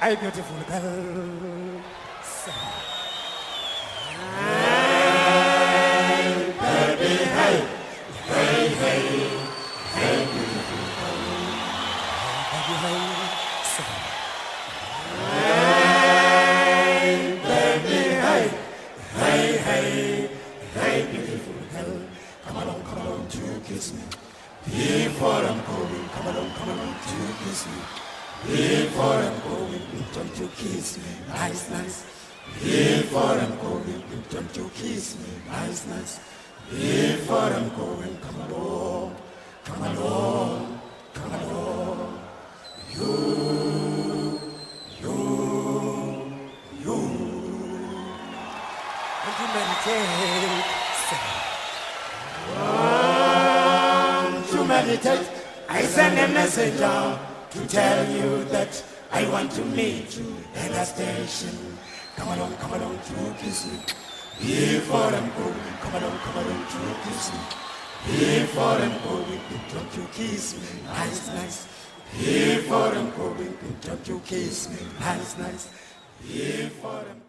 Hey, beautiful girl. Hey, baby, hey, hey, hey, hey, beautiful girl. Hey, baby, hey, hey, hey, hey, beautiful girl. Come along to kiss me. Before I'm going, come along to kiss me. Before I'm going, don't you kiss me, nice, nice. Before I'm going, don't you kiss me, nice, nice. Before I'm going, come along, come along, come along. You. And you meditate. To meditate, I send a messenger to tell you that I want to meet you at the station. Come along to kiss me. Before I'm going, come along to kiss me. Before I'm going, don't you kiss me, nice, nice. Before I'm going, don't you kiss me, nice, nice. Before I'm